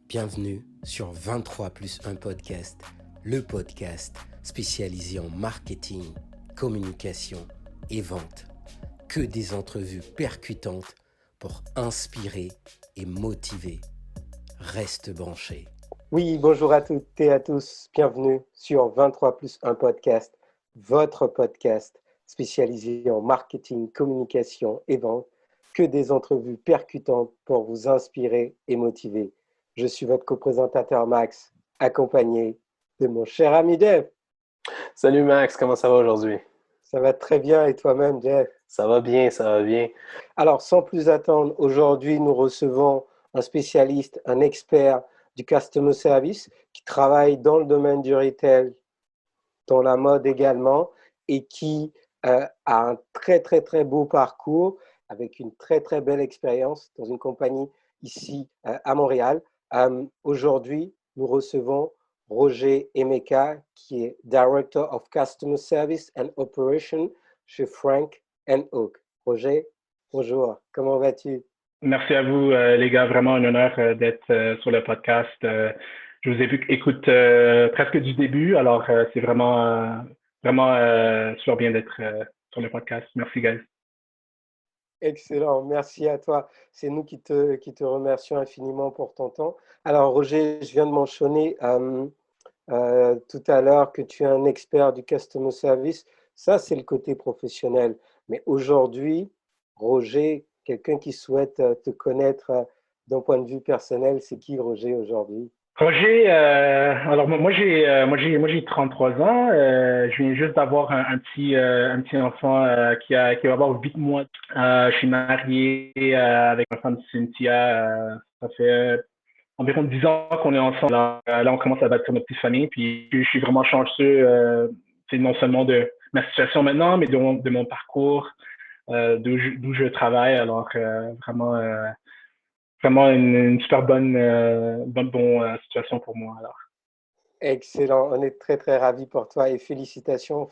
Bienvenue sur 23 plus 1 podcast, le podcast spécialisé en marketing, communication et vente. Que des entrevues percutantes pour inspirer et motiver. Reste branché. Oui, bonjour à toutes et à tous. Bienvenue sur 23 plus 1 podcast, votre podcast spécialisé en marketing, communication et vente. Que des entrevues percutantes pour vous inspirer et motiver. Je suis votre coprésentateur Max, accompagné de mon cher ami Jeff. Salut Max, comment ça va aujourd'hui? Ça va très bien et toi-même, Jeff? Ça va bien, ça va bien. Alors, sans plus attendre, aujourd'hui, nous recevons un spécialiste, un expert du customer service qui travaille dans le domaine du retail, dans la mode également, et qui a un très, très, très beau parcours avec une très, très belle expérience dans une compagnie ici à Montréal. Aujourd'hui, nous recevons Roger Emeka, qui est Director of Customer Service and Operation chez Frank & Oak. Roger, bonjour, comment vas-tu? Merci à vous, les gars. Vraiment un honneur d'être sur le podcast. Je vous ai vu écoute presque du début, alors c'est vraiment super bien d'être sur le podcast. Merci, guys. Excellent, merci à toi. C'est nous qui te remercions infiniment pour ton temps. Alors, Roger, je viens de mentionner tout à l'heure que tu es un expert du customer service. Ça, c'est le côté professionnel. Mais aujourd'hui, Roger, quelqu'un qui souhaite te connaître d'un point de vue personnel, c'est qui Roger aujourd'hui? Roger, alors moi j'ai 33 ans. Je viens juste d'avoir un petit enfant qui va avoir 8 mois. Je suis marié avec ma femme Cynthia. Ça fait environ 10 ans qu'on est ensemble. Là, on commence à bâtir notre petite famille. Puis, je suis vraiment chanceux, c'est non seulement de ma situation maintenant, mais de mon parcours, d'où je travaille. Alors, vraiment une super bonne situation pour moi. Alors. Excellent, on est très très ravis pour toi et félicitations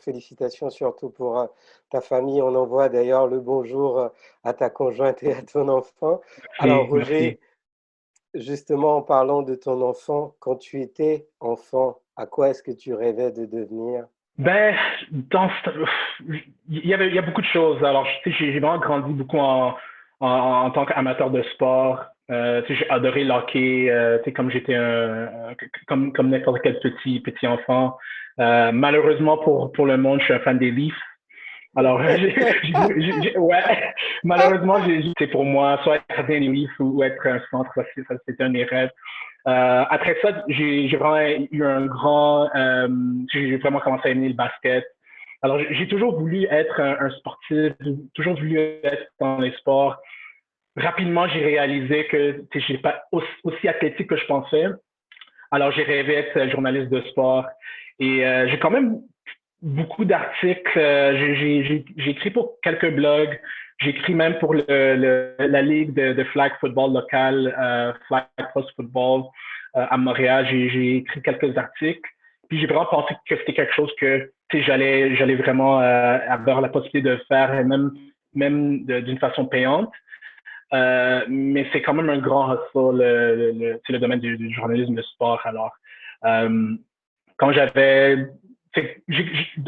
surtout pour ta famille. On envoie d'ailleurs le bonjour à ta conjointe et à ton enfant. Alors Roger, Merci. justement en parlant de ton enfant, quand tu étais enfant, à quoi est-ce que tu rêvais de devenir? Ben, il y a beaucoup de choses. Alors, tu sais, j'ai vraiment grandi beaucoup en tant qu'amateur de sport. Tu sais, j'ai adoré le hockey, tu sais, comme j'étais comme n'importe quel petit enfant. Malheureusement pour le monde, je suis un fan des Leafs. Alors, ouais, malheureusement, c'est pour moi, soit être gardien des Leafs ou être un centre, c'était un des rêves. Après ça, j'ai vraiment eu j'ai vraiment commencé à aimer le basket. Alors, j'ai toujours voulu être un sportif, j'ai toujours voulu être dans les sports. Rapidement, j'ai réalisé que je n'étais pas aussi athlétique que je pensais. Alors, j'ai rêvé d'être journaliste de sport. Et j'ai quand même beaucoup d'articles. J'ai écrit pour quelques blogs. J'ai écrit même pour la ligue de flag football locale, Flag Post Football à Montréal. J'ai écrit quelques articles. Puis j'ai vraiment pensé que c'était quelque chose que j'allais vraiment avoir la possibilité de faire, et même d'une façon payante. Mais c'est quand même un grand hustle, c'est le domaine du journalisme de sport. Alors, quand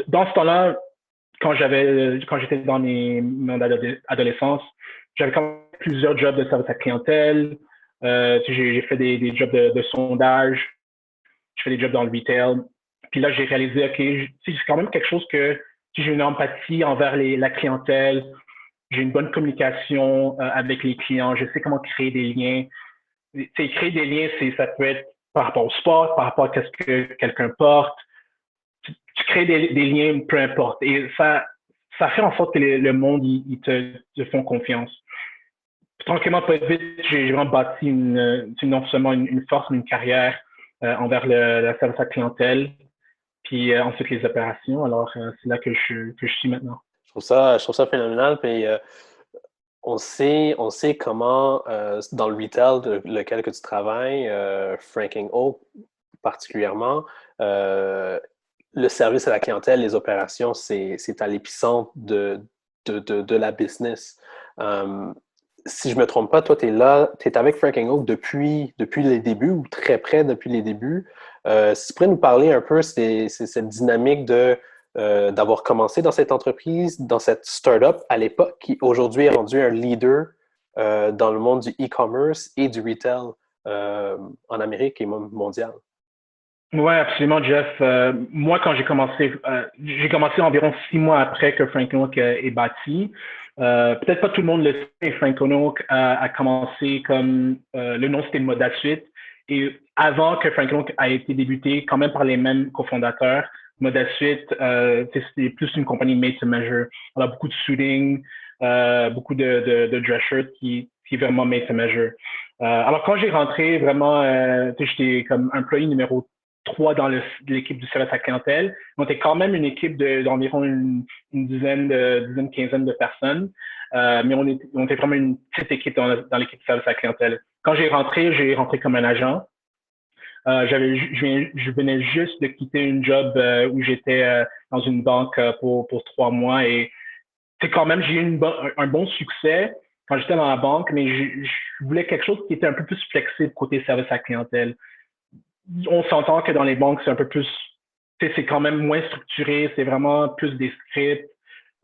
dans ce temps-là, quand j'étais dans mon adolescence, j'avais quand même plusieurs jobs de service à clientèle. J'ai fait des jobs de sondage, je fais des jobs dans le retail. Puis là, j'ai réalisé, OK, c'est quand même quelque chose que j'ai une empathie envers la clientèle, j'ai une bonne communication avec les clients, je sais comment créer des liens. Créer des liens, ça peut être par rapport au sport, par rapport à ce que quelqu'un porte. Tu crées des liens, peu importe. Et ça fait en sorte que le monde, ils te font confiance. Tranquillement, pas vite, j'ai vraiment bâti non seulement une force, mais une carrière envers la service à clientèle, puis ensuite les opérations. Alors, c'est là que je suis maintenant. Je trouve ça phénoménal. Puis on sait comment, dans le retail lequel que tu travailles, Frank & Oak particulièrement, le service à la clientèle, les opérations, c'est à l'épicentre de la business. si je me trompe pas, toi, tu es avec Frank Oak depuis les débuts ou très près depuis les débuts. Si tu pourrais nous parler un peu, c'est cette dynamique d'avoir commencé dans cette entreprise, dans cette startup à l'époque, qui aujourd'hui est rendu un leader dans le monde du e-commerce et du retail en Amérique et mondial. Ouais, absolument, Jeff. Moi, quand j'ai commencé environ 6 mois après que Frank Oak est bâti. Peut-être pas tout le monde le sait, mais Frank Oak a commencé comme le nom c'était Moda Suite. Et avant que Frank Oak a été débuté, quand même par les mêmes cofondateurs, Moda Suite, c'était plus une compagnie made to measure. On a beaucoup de suiting, beaucoup de dress shirts qui est vraiment made to measure. Alors quand j'ai rentré, vraiment, j'étais comme employé numéro 3 dans l'équipe du service à clientèle. On était quand même une équipe d'environ une quinzaine de personnes. Mais on était vraiment une petite équipe dans l'équipe du service à clientèle. Quand j'ai rentré comme un agent. Je venais juste de quitter une job où j'étais dans une banque pour 3 mois et c'est quand même, j'ai eu un bon succès quand j'étais dans la banque, mais je voulais quelque chose qui était un peu plus flexible côté service à clientèle. On s'entend que dans les banques, c'est un peu plus, c'est quand même moins structuré, c'est vraiment plus des scripts.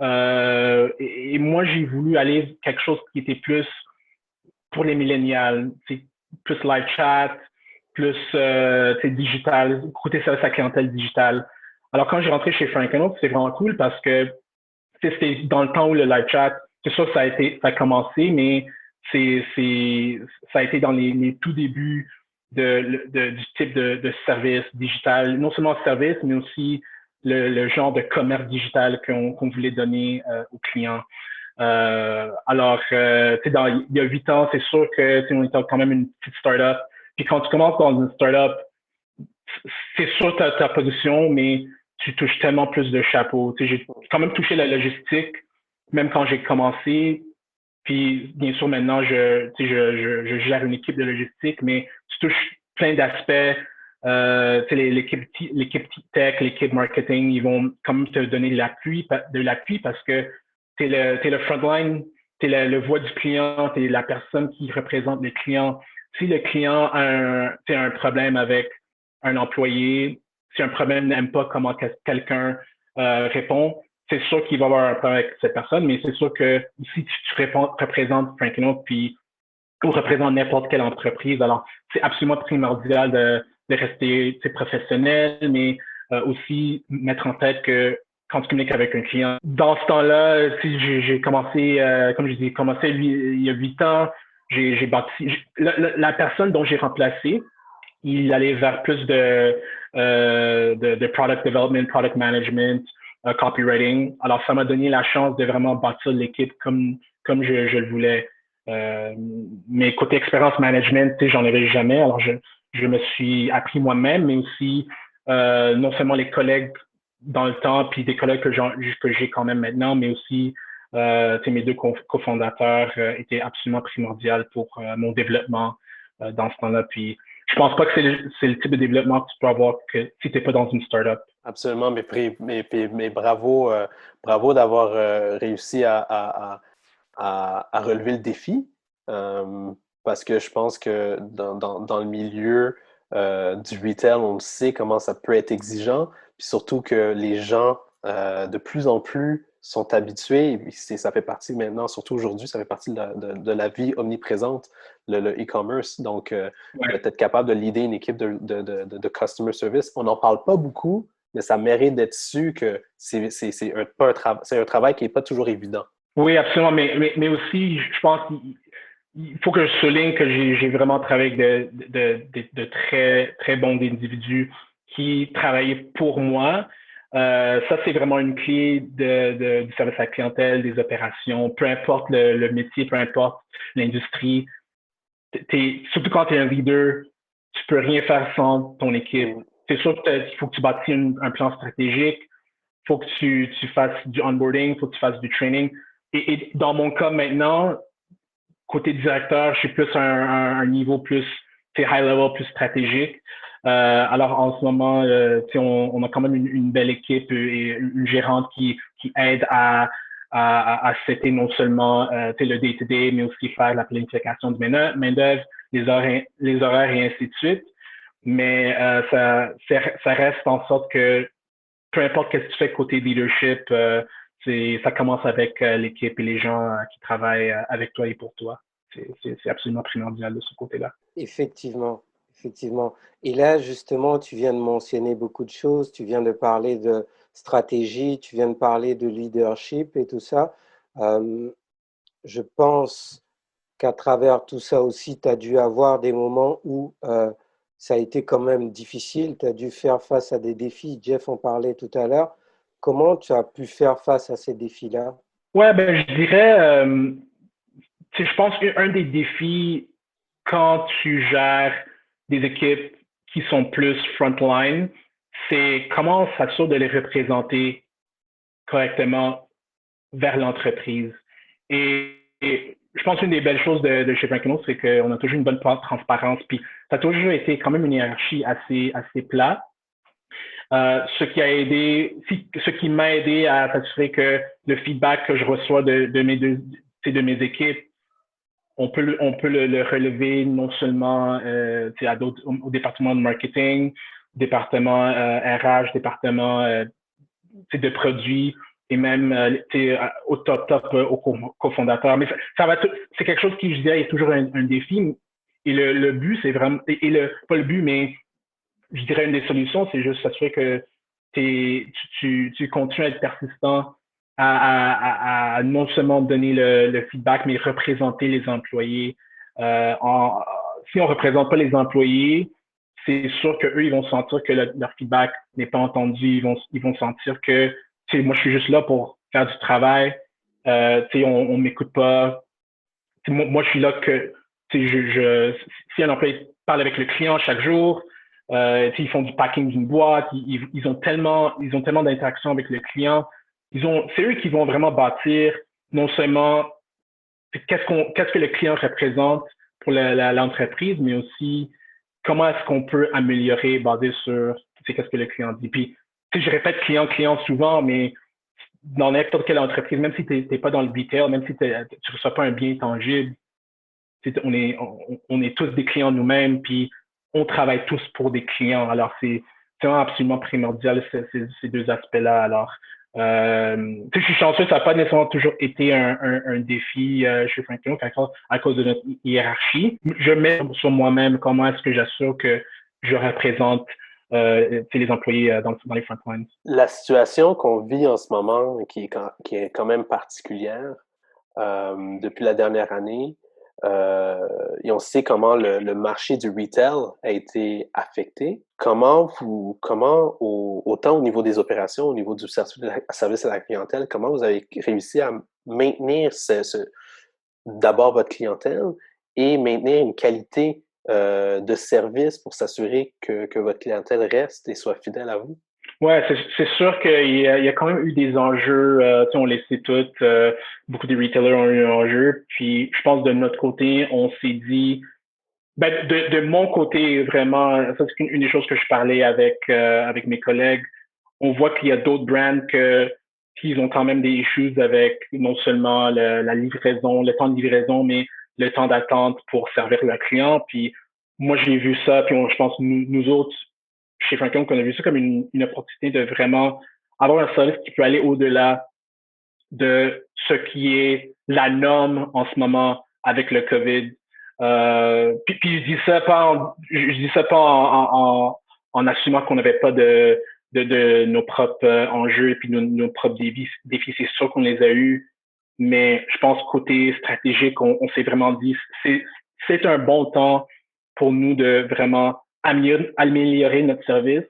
Et moi, j'ai voulu aller quelque chose qui était plus pour les millénials, plus live chat, plus digital, côté service à clientèle digital. Alors, quand j'ai rentré chez Frank Oak, c'est vraiment cool parce que c'était dans le temps où le live chat, c'est sûr que ça a commencé, mais ça a été dans les tout débuts du type de service digital, non seulement service, mais aussi le genre de commerce digital qu'on voulait donner aux clients. Alors, il y a 8 ans, c'est sûr que on était quand même une petite startup. Puis quand tu commences dans une startup, c'est sûr que ta position, mais tu touches tellement plus de chapeaux. J'ai quand même touché la logistique, même quand j'ai commencé. Puis, bien sûr, maintenant, je gère une équipe de logistique, mais tu touches plein d'aspects. L'équipe tech, l'équipe marketing, ils vont quand même te donner de l'appui parce que t'es le frontline, t'es le voix du client, t'es la personne qui représente les clients. Si le client a un problème avec un employé, si un problème n'aime pas comment quelqu'un répond, c'est sûr qu'il va avoir un problème avec cette personne, mais c'est sûr que si tu représentes Frank Oak puis ou représente n'importe quelle entreprise, alors c'est absolument primordial de rester professionnel, mais aussi mettre en tête que quand tu communiques avec un client, dans ce temps-là, si j'ai commencé, comme je dis, commencé il y a 8 ans, j'ai bâti la personne dont j'ai remplacé, il allait vers plus de product development, product management, copywriting. Alors, ça m'a donné la chance de vraiment bâtir l'équipe comme je le voulais. Mais côté expérience management, j'en avais jamais. Alors, je me suis appris moi-même, mais aussi non seulement les collègues dans le temps, puis des collègues que j'ai quand même maintenant, mais aussi mes deux cofondateurs étaient absolument primordiaux pour mon développement dans ce temps-là. Puis, je pense pas que c'est le type de développement que tu peux avoir que si tu n'es pas dans une startup. Absolument, mais bravo, bravo d'avoir réussi à relever le défi. Parce que je pense que dans le milieu du retail, on sait comment ça peut être exigeant. Puis surtout que les gens, de plus en plus, sont habitués. Et ça fait partie maintenant, surtout aujourd'hui, ça fait partie de la vie omniprésente, le e-commerce. Donc, être capable de leader une équipe de customer service, on n'en parle pas beaucoup, mais ça mérite d'être su que c'est un travail qui n'est pas toujours évident. Oui, absolument. Mais aussi, je pense qu'il faut que je souligne que j'ai vraiment travaillé avec de très, très bons individus qui travaillaient pour moi. Ça, c'est vraiment une clé du service à la clientèle, des opérations, peu importe le métier, peu importe l'industrie. Surtout quand tu es un leader, tu peux rien faire sans ton équipe. C'est sûr qu'il faut que tu bâtisses un plan stratégique, il faut que tu fasses du onboarding, il faut que tu fasses du training. Et dans mon cas maintenant, côté directeur, je suis plus à un niveau plus high level, plus stratégique. Alors en ce moment, on a quand même une belle équipe et une gérante qui aide à à setter non seulement le day-to-day, mais aussi faire la planification de main-d'œuvre, les horaires et ainsi de suite. Mais ça reste en sorte que peu importe ce que tu fais côté leadership, ça commence avec l'équipe et les gens qui travaillent avec toi et pour toi. C'est absolument primordial de ce côté-là. Effectivement, effectivement. Et là, justement, tu viens de mentionner beaucoup de choses. Tu viens de parler de stratégie, tu viens de parler de leadership et tout ça. Je pense qu'à travers tout ça aussi, tu as dû avoir des moments où ça a été quand même difficile. Tu as dû faire face à des défis. Jeff en parlait tout à l'heure. Comment tu as pu faire face à ces défis-là? Ouais, ben je dirais, je pense qu'un des défis quand tu gères des équipes qui sont plus frontline, c'est comment on s'assure de les représenter correctement vers l'entreprise. Et je pense qu'une des belles choses de chez Franklin, c'est qu'on a toujours une bonne transparence, puis ça a toujours été quand même une hiérarchie assez plate. Ce qui m'a aidé à s'assurer que le feedback que je reçois de mes équipes, on peut le relever non seulement au département de marketing, département RH, département de produits et même au top au cofondateur. Mais c'est quelque chose qui, je dirais, est toujours un défi. Et le but, c'est vraiment, pas le but, mais je dirais une des solutions, c'est juste s'assurer que tu continues à être persistant à non seulement donner le feedback, mais représenter les employés. Si on représente pas les employés, c'est sûr qu'eux, ils vont sentir que leur feedback n'est pas entendu. Ils vont sentir que, moi, je suis juste là pour faire du travail. On m'écoute pas. Moi, je suis là que, si un employé parle avec le client chaque jour, ils font du packing d'une boîte, ils ont tellement d'interactions avec le client. C'est eux qui vont vraiment bâtir non seulement qu'est-ce que le client représente pour l'entreprise, mais aussi comment est-ce qu'on peut améliorer basé sur qu'est-ce que le client dit. Puis, je répète client souvent, mais dans n'importe quelle entreprise, même si tu n'es pas dans le retail, même si tu ne reçois pas un bien tangible, on est tous des clients nous-mêmes, puis on travaille tous pour des clients. Alors, c'est vraiment absolument primordial, ces deux aspects-là. Alors, je suis chanceux, ça n'a pas nécessairement toujours été un défi chez Franklin à cause de notre hiérarchie. Je mets sur moi-même comment est-ce que j'assure que je représente les employés dans les front lines. La situation qu'on vit en ce moment, qui est quand même particulière depuis la dernière année, et on sait comment le marché du retail a été affecté. Comment autant au niveau des opérations, au niveau du service à la clientèle, comment vous avez réussi à maintenir d'abord votre clientèle et maintenir une qualité de service pour s'assurer que votre clientèle reste et soit fidèle à vous? Ouais, c'est sûr qu'il y a quand même eu des enjeux. On le sait tous, beaucoup de retailers ont eu un enjeu. Puis, je pense de notre côté, on s'est dit, de mon côté, vraiment, ça c'est une des choses que je parlais avec mes collègues. On voit qu'il y a d'autres brands qui ont quand même des issues avec non seulement la livraison, le temps de livraison, mais le temps d'attente pour servir leurs clients. Puis, moi, j'ai vu ça. Puis, je pense nous autres chez Franklin, qu'on a vu ça comme une opportunité de vraiment avoir un service qui peut aller au-delà de ce qui est la norme en ce moment avec le COVID. Puis je dis ça pas en assumant qu'on n'avait pas de nos propres enjeux et puis nos propres défis. C'est sûr qu'on les a eus, mais je pense côté stratégique, on s'est vraiment dit c'est un bon temps pour nous de vraiment améliorer notre service,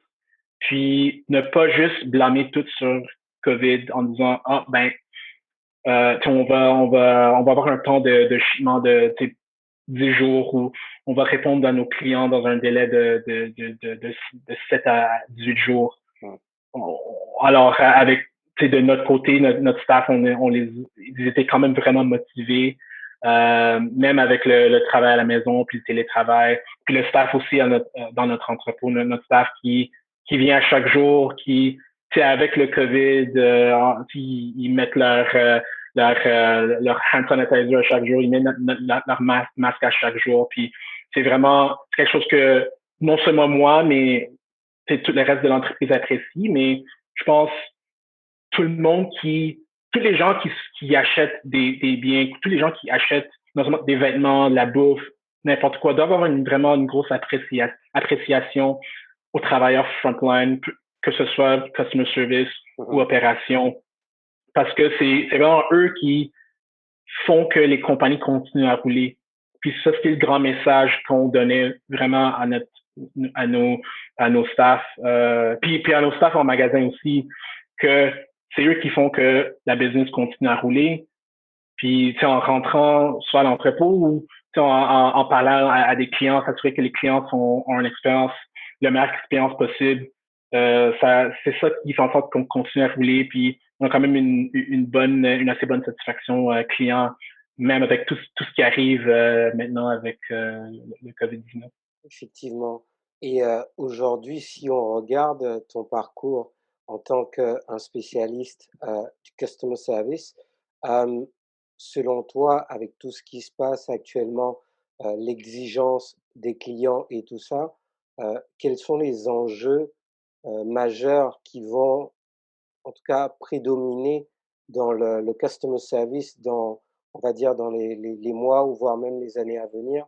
puis ne pas juste blâmer tout sur COVID en disant on va avoir un temps de cheminement de 10 jours où on va répondre à nos clients dans un délai de 7 à 18 jours. Alors, avec de notre côté, notre staff, ils étaient quand même vraiment motivés, même avec le travail à la maison, puis le télétravail, puis le staff aussi dans notre entrepôt, notre staff qui vient à chaque jour, qui avec le COVID, ils mettent leur hand sanitizer à chaque jour, ils mettent leur masque à chaque jour. Puis c'est vraiment quelque chose que non seulement moi, mais tout le reste de l'entreprise apprécie. Mais je pense tous les gens qui achètent des biens, tous les gens qui achètent non seulement des vêtements, de la bouffe, n'importe quoi, doivent avoir vraiment une grosse appréciation aux travailleurs frontline, que ce soit customer service ou opération, parce que c'est vraiment eux qui font que les compagnies continuent à rouler. Puis ça, c'est le grand message qu'on donnait vraiment à nos staffs, puis à nos staffs en magasin aussi, que c'est eux qui font que la business continue à rouler. Puis, en rentrant soit à l'entrepôt ou en parlant à des clients, s'assurer que les clients ont une expérience, la meilleure expérience possible. C'est ça qui fait en sorte qu'on continue à rouler. Puis, on a quand même une assez bonne satisfaction client, même avec tout ce qui arrive maintenant avec le COVID-19. Effectivement. Et aujourd'hui, si on regarde ton parcours en tant qu'un spécialiste du customer service, selon toi, avec tout ce qui se passe actuellement, l'exigence des clients et tout ça, quels sont les enjeux majeurs qui vont, en tout cas, prédominer dans le customer service dans, on va dire, dans les mois ou voire même les années à venir?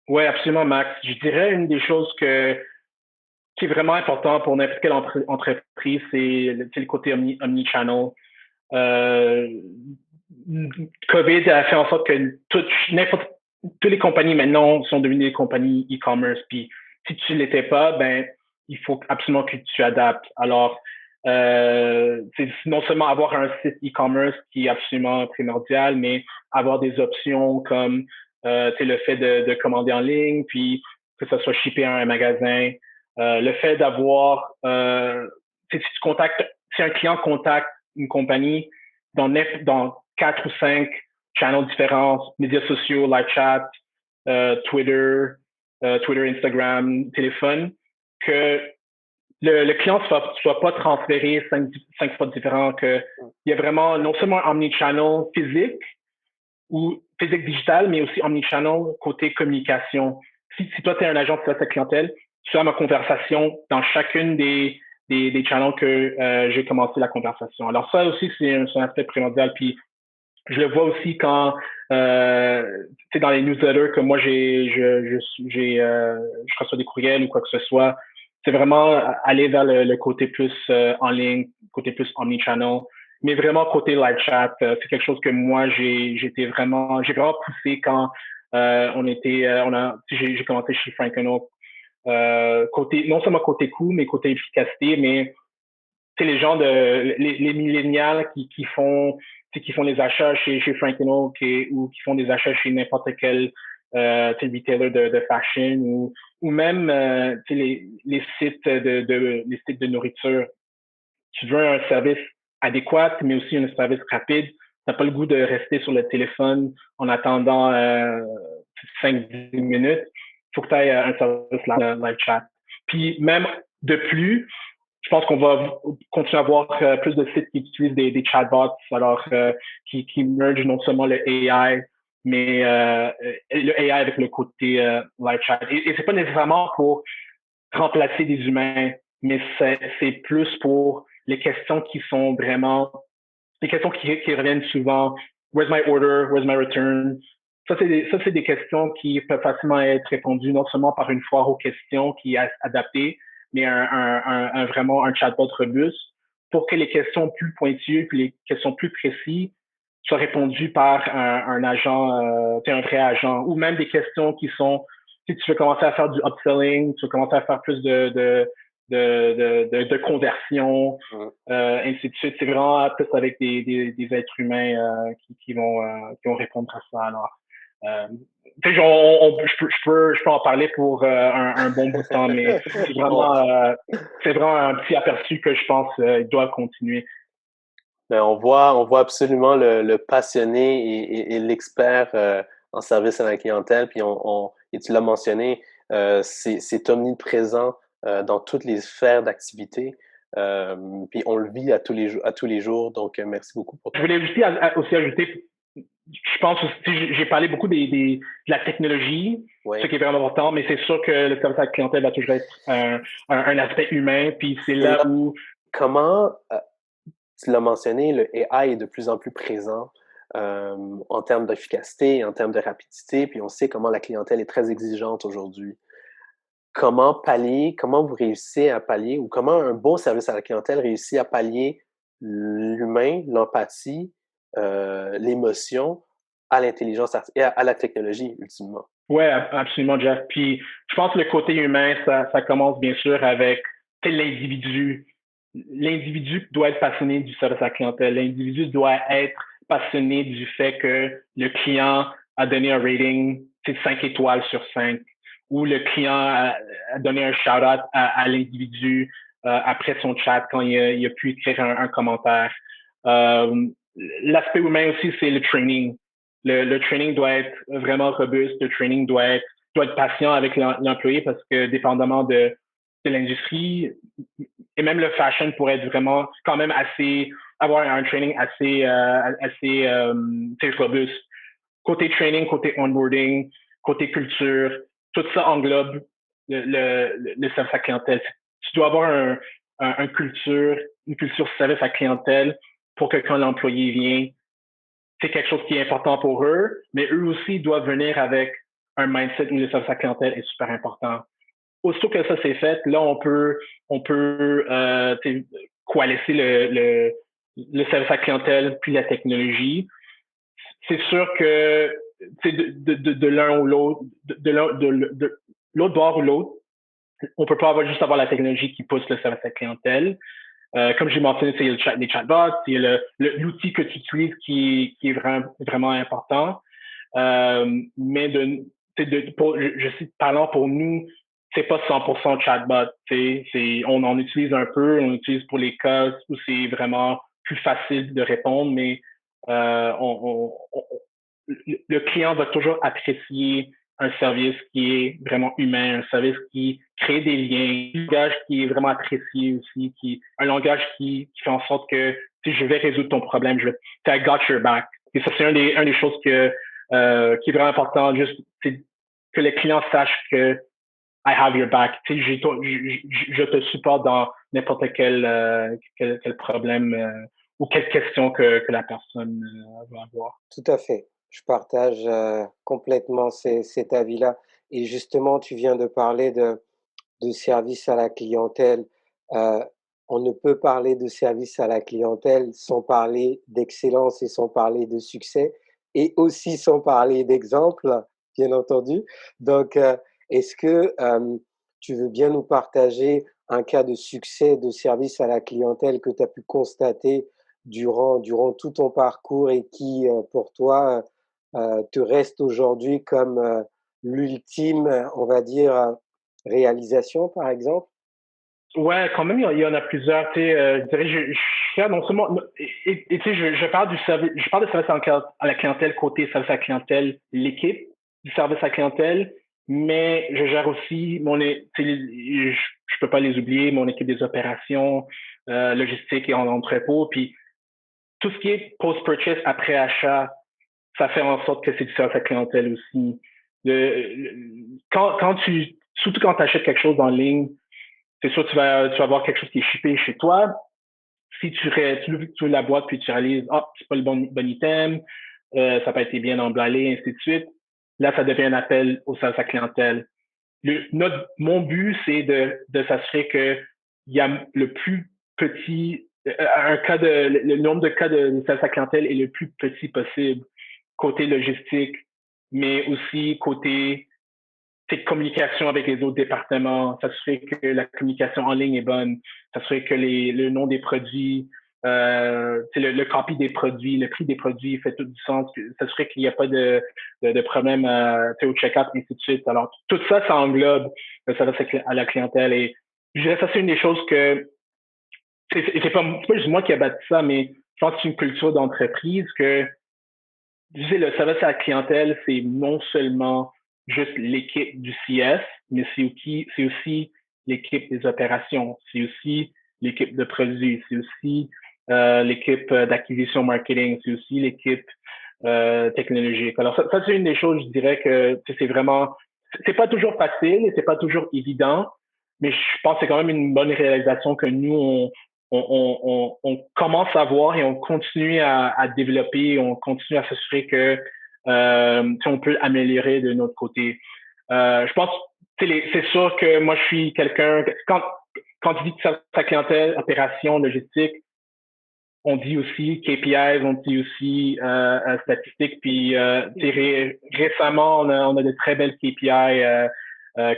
Oui, absolument, Max. Je dirais une des choses qui est vraiment important pour n'importe quelle entreprise, c'est le côté omnichannel. COVID a fait en sorte que toutes les compagnies maintenant sont devenues des compagnies e-commerce. Puis si tu l'étais pas, ben il faut absolument que tu adaptes. Alors, c'est non seulement avoir un site e-commerce qui est absolument primordial, mais avoir des options comme le fait de commander en ligne, puis que ça soit shippé à un magasin. Le fait d'avoir, si un client contacte une compagnie dans 4 ou 5 channels différents, médias sociaux, live chat, Twitter, Instagram, téléphone, que le client ne soit pas transféré 5 fois différent, qu'il y a vraiment non seulement un omnichannel physique ou physique digital, mais aussi omnichannel côté communication. Si toi, tu es un agent de service à clientèle, tu as ma conversation dans chacune des channels que j'ai commencé la conversation. Alors ça aussi, c'est un aspect primordial. Puis je le vois aussi quand dans les newsletters que moi je reçois des courriels ou quoi que ce soit. C'est vraiment aller vers le côté plus en ligne, côté plus omnichannel, mais vraiment côté live chat. C'est quelque chose que moi j'ai vraiment poussé quand j'ai commencé chez Frank Oak. Côté non seulement côté coût, mais côté efficacité, mais les gens les millénials qui font les achats chez Frank Oak ou qui font des achats chez n'importe quel retailer de fashion ou même les sites les sites de nourriture. Tu veux un service adéquat, mais aussi un service rapide. Tu n'as pas le goût de rester sur le téléphone en attendant 5-10 minutes. Il faut que tu aies un service live chat. Puis même de plus, je pense qu'on va continuer à avoir plus de sites qui utilisent des chatbots, alors qui mergent non seulement le AI, mais le AI avec le côté live chat. Et c'est pas nécessairement pour remplacer des humains, mais c'est plus pour les questions qui sont vraiment, les questions qui reviennent souvent. Where's my order? Where's my return? Ça, c'est des questions qui peuvent facilement être répondues non seulement par une foire aux questions qui est adaptée, mais vraiment un chatbot robuste pour que les questions plus pointues, puis les questions plus précises soient répondues par un agent, un vrai agent, ou même des questions qui sont, si tu veux commencer à faire du upselling, tu veux commencer à faire plus de conversion, ainsi de suite. C'est vraiment plus avec des êtres humains qui vont répondre à ça. Alors, je peux en parler pour un bon bout de temps, mais c'est vraiment un petit aperçu que je pense doit continuer. Ben, on voit absolument le passionné et l'expert en service à la clientèle. Puis et tu l'as mentionné, c'est omniprésent dans toutes les sphères d'activité. Puis on le vit à tous les jours. Donc, merci beaucoup pour Je ça. voulais aussi ajouter, je pense aussi, j'ai parlé beaucoup de la technologie, Oui. ce qui est vraiment important, mais c'est sûr que le service à la clientèle va toujours être un aspect humain, puis c'est là où... Comment, tu l'as mentionné, le AI est de plus en plus présent en termes d'efficacité, en termes de rapidité, puis on sait comment la clientèle est très exigeante aujourd'hui. Comment vous réussissez à pallier, ou comment un bon service à la clientèle réussit à pallier l'humain, l'empathie, l'émotion à l'intelligence artificielle, à la technologie, ultimement? Ouais, absolument, Jeff. Puis je pense que le côté humain, ça commence bien sûr avec l'individu. L'individu doit être passionné du service à la clientèle. L'individu doit être passionné du fait que le client a donné un rating, c'est 5 étoiles sur 5, ou le client a donné un shout-out à l'individu après son chat quand il a pu écrire un commentaire. L'aspect humain aussi, c'est le training. Le training doit être vraiment robuste, le training doit être patient avec l'employé parce que dépendamment de l'industrie, et même le fashion pourrait être vraiment quand même avoir un training assez robuste. Côté training, côté onboarding, côté culture, tout ça englobe le service à clientèle. Tu dois avoir une culture service à clientèle pour que quand l'employé vient, c'est quelque chose qui est important pour eux, mais eux aussi doivent venir avec un mindset où le service à clientèle est super important. Aussitôt que ça c'est fait, là on peut coalescer le service à clientèle puis la technologie. C'est sûr que de l'un ou l'autre, de l'autre bord ou l'autre, on peut pas juste avoir la technologie qui pousse le service à clientèle. Comme j'ai mentionné, c'est les chatbots, c'est l'outil que tu utilises qui est vraiment important. Mais je suis parlant pour nous, c'est pas 100% chatbot. On en utilise un peu, on utilise pour les cas où c'est vraiment plus facile de répondre, mais le client va toujours apprécier un service qui est vraiment humain, un service qui crée des liens, un langage qui est vraiment apprécié aussi, un langage qui fait en sorte que si je vais résoudre ton problème, I got your back. Et ça, c'est un des choses qui est vraiment important, juste que le client sache que I have your back. Je te supporte dans n'importe quel problème ou quelle question que la personne va avoir. Tout à fait. Je partage complètement cet avis-là. Et justement, tu viens de parler de service à la clientèle. Euh, on ne peut parler de service à la clientèle sans parler d'excellence et sans parler de succès, et aussi sans parler d'exemple, bien entendu. Donc, est-ce que tu veux bien nous partager un cas de succès de service à la clientèle que tu as pu constater durant tout ton parcours et qui, pour toi, te reste aujourd'hui comme l'ultime, on va dire, réalisation, par exemple? Ouais, quand même, il y en a plusieurs. Je dirais, je suis fier non seulement, et tu sais, je parle du service, je parle de service à la clientèle côté service à la clientèle, l'équipe du service à la clientèle, mais je gère aussi je peux pas les oublier, mon équipe des opérations, logistique et en entrepôt, puis tout ce qui est post-purchase après achat, ça fait en sorte que c'est du service à la clientèle aussi. Surtout quand tu achètes quelque chose en ligne, c'est sûr tu vas avoir quelque chose qui est shippé chez toi. Si tu ouvres la boîte puis tu réalises, c'est pas le bon item, ça n'a pas été bien emballé, ainsi de suite. Là, ça devient un appel au service à clientèle. Mon but, c'est de s'assurer que il y a le plus petit, le nombre de cas de service à clientèle est le plus petit possible côté logistique, mais aussi côté communication avec les autres départements, s'assurer que la communication en ligne est bonne, s'assurer que le nom des produits, le copy des produits, le prix des produits fait tout du sens, s'assurer qu'il n'y a pas de problème au check-out, et ainsi de suite. Alors, tout ça, ça englobe le service à la clientèle. Et je dirais ça, c'est une des choses que c'est pas juste moi qui ai bâti ça, mais je pense que c'est une culture d'entreprise que le service à la clientèle, c'est non seulement juste l'équipe du CS, mais c'est aussi l'équipe des opérations. C'est aussi l'équipe de produits, c'est aussi l'équipe d'acquisition marketing, c'est aussi l'équipe technologique. Alors ça c'est une des choses, je dirais que c'est vraiment, c'est pas toujours facile et c'est pas toujours évident, mais je pense que c'est quand même une bonne réalisation que nous on commence à voir et on continue à développer, on continue à s'assurer que on peut améliorer de notre côté. Je pense, c'est sûr que moi je suis quelqu'un quand tu dis que sa clientèle, opération, logistique, on dit aussi KPIs, on dit aussi statistiques. Puis récemment, on a de très belles KPI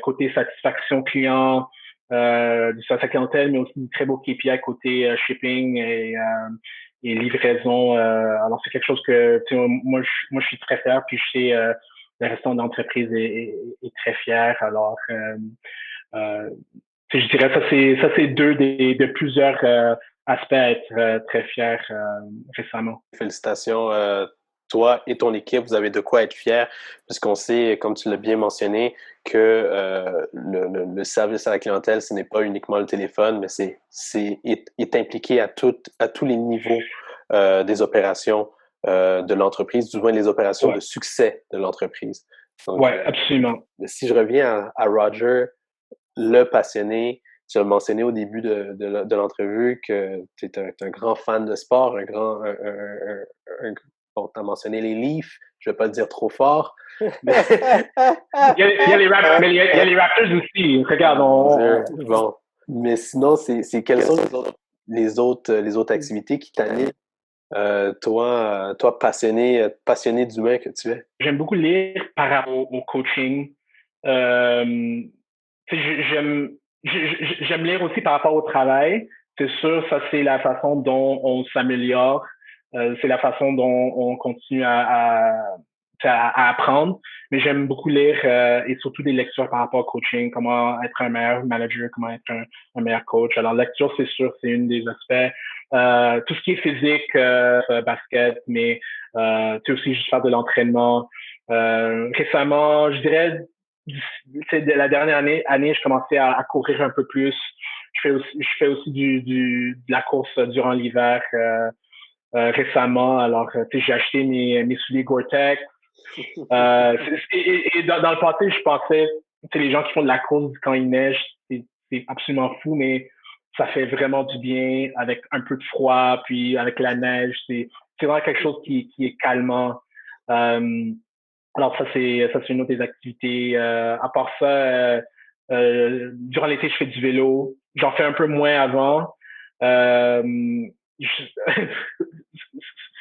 côté satisfaction client de sa clientèle, mais aussi de très beaux KPI côté shipping et livraison. Alors c'est quelque chose que moi je suis très fier. Puis je sais le restant de l'entreprise est très fier. Alors je dirais ça c'est deux de plusieurs aspect à être très fier récemment. Félicitations, toi et ton équipe, vous avez de quoi être fiers, puisqu'on sait, comme tu l'as bien mentionné, que le service à la clientèle, ce n'est pas uniquement le téléphone, mais est impliqué à tous les niveaux des opérations de l'entreprise, du moins les opérations de succès de l'entreprise. Oui, absolument. Si je reviens à Roger, le passionné, tu as mentionné au début de l'entrevue que tu es un grand fan de sport, bon, tu as mentionné les Leafs, je ne vais pas le dire trop fort. Mais... il y a les Raptors aussi, regarde. Bon, mais sinon, c'est quelles sont les autres activités qui t'animent, toi passionné d'humain que tu es? J'aime beaucoup lire par rapport au coaching. J'aime lire aussi par rapport au travail. C'est sûr, ça c'est la façon dont on s'améliore. C'est la façon dont on continue à apprendre. Mais j'aime beaucoup lire et surtout des lectures par rapport au coaching, comment être un meilleur manager, comment être un meilleur coach. Alors, lecture, c'est sûr, c'est une des aspects. Tout ce qui est physique, basket, mais tu sais aussi juste faire de l'entraînement. Récemment, je dirais de la dernière année, je commençais à courir un peu plus. Je fais aussi de la course durant l'hiver récemment. Alors, j'ai acheté mes souliers Gore-Tex. Et dans le passé, je pensais, les gens qui font de la course quand il neige, c'est absolument fou, mais ça fait vraiment du bien avec un peu de froid, puis avec la neige. C'est vraiment quelque chose qui est calmant. Alors ça c'est une autre des activités. À part ça, durant l'été je fais du vélo. J'en fais un peu moins avant.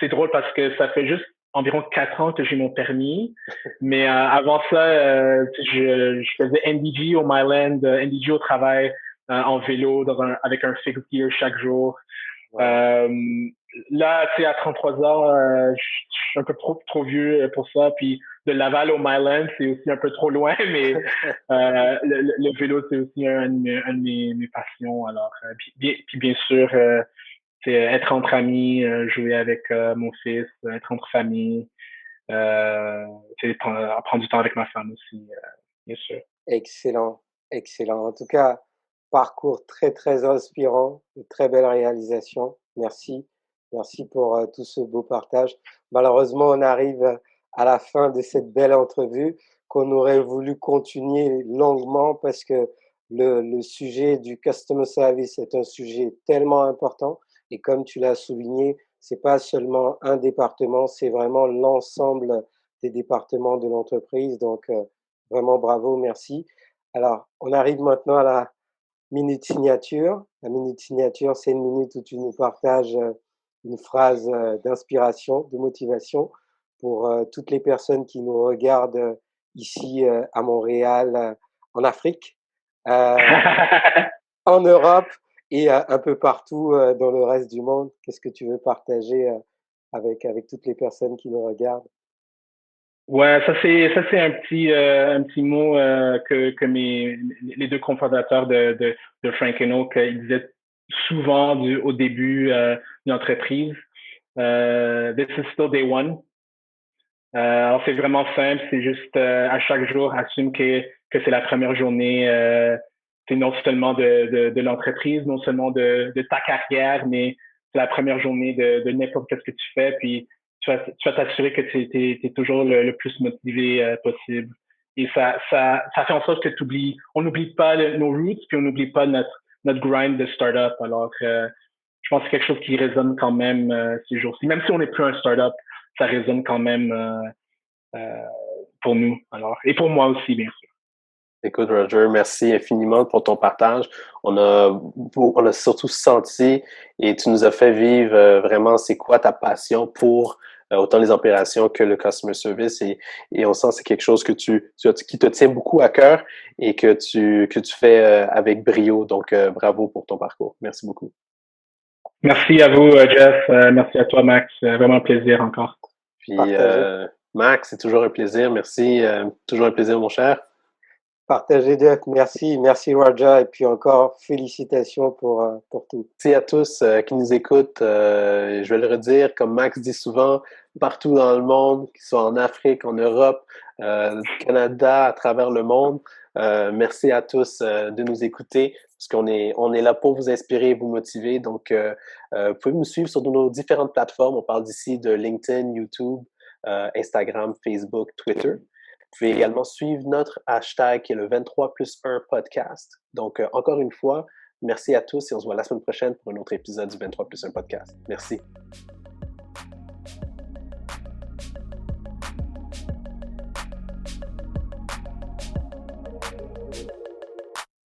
C'est drôle parce que ça fait juste environ 4 ans que j'ai mon permis, mais avant ça, je faisais NDG au Myland, NDG au travail en vélo avec un fixed gear chaque jour. Wow. Là, tu sais, à 33 ans, je suis un peu trop vieux pour ça. Puis de Laval au Myland, c'est aussi un peu trop loin, mais le vélo, c'est aussi un de mes passions. Alors, puis bien sûr, c'est être entre amis, jouer avec mon fils, être entre famille, prendre du temps avec ma femme aussi, bien sûr. Excellent, excellent. En tout cas, parcours très, très inspirant, de très belles réalisations. Merci. Merci pour tout ce beau partage. Malheureusement, on arrive à la fin de cette belle entrevue qu'on aurait voulu continuer longuement parce que le sujet du customer service est un sujet tellement important. Et comme tu l'as souligné, c'est pas seulement un département, c'est vraiment l'ensemble des départements de l'entreprise. Donc, vraiment bravo, merci. Alors, on arrive maintenant à la minute signature. La minute signature, c'est une minute où tu nous partages une phrase d'inspiration, de motivation pour toutes les personnes qui nous regardent ici à Montréal, en Afrique, en Europe et un peu partout dans le reste du monde. Qu'est-ce que tu veux partager avec toutes les personnes qui nous regardent? Ouais, ça c'est un petit mot que les deux cofondateurs de Frank Oak ils disaient souvent au début de l'entreprise. This is still day one. Alors c'est vraiment simple, c'est juste à chaque jour assume que c'est la première journée c'est non seulement de l'entreprise, non seulement de ta carrière, mais c'est la première journée de n'importe ce que tu fais. Puis tu vas t'assurer que tu es toujours le plus motivé possible. Et ça fait en sorte que on n'oublie pas nos roots, puis on n'oublie pas notre grind de startup. Alors, je pense que c'est quelque chose qui résonne quand même ces jours-ci. Même si on n'est plus un startup, ça résonne quand même pour nous. Alors, et pour moi aussi, bien sûr. Écoute, Roger, merci infiniment pour ton partage. On a surtout senti et tu nous as fait vivre vraiment c'est quoi ta passion pour autant les opérations que le customer service et on sent que c'est quelque chose qui te tient beaucoup à cœur et que tu fais avec brio. Donc, bravo pour ton parcours. Merci beaucoup. Merci à vous, Jeff. Merci à toi, Max. Vraiment un plaisir encore. Puis, Max, c'est toujours un plaisir. Merci. Toujours un plaisir, mon cher. Partagez, Jeff. Merci. Merci, Roger. Et puis encore, félicitations pour tout. Merci à tous qui nous écoutent. Je vais le redire, comme Max dit souvent, partout dans le monde, qu'ils soient en Afrique, en Europe, au Canada, à travers le monde. Merci à tous de nous écouter parce qu'on est là pour vous inspirer et vous motiver. Donc, vous pouvez nous suivre sur nos différentes plateformes. On parle d'ici de LinkedIn, YouTube, Instagram, Facebook, Twitter. Vous pouvez également suivre notre hashtag qui est le 23+1 podcast. Donc, encore une fois, merci à tous et on se voit la semaine prochaine pour un autre épisode du 23+1 podcast. Merci.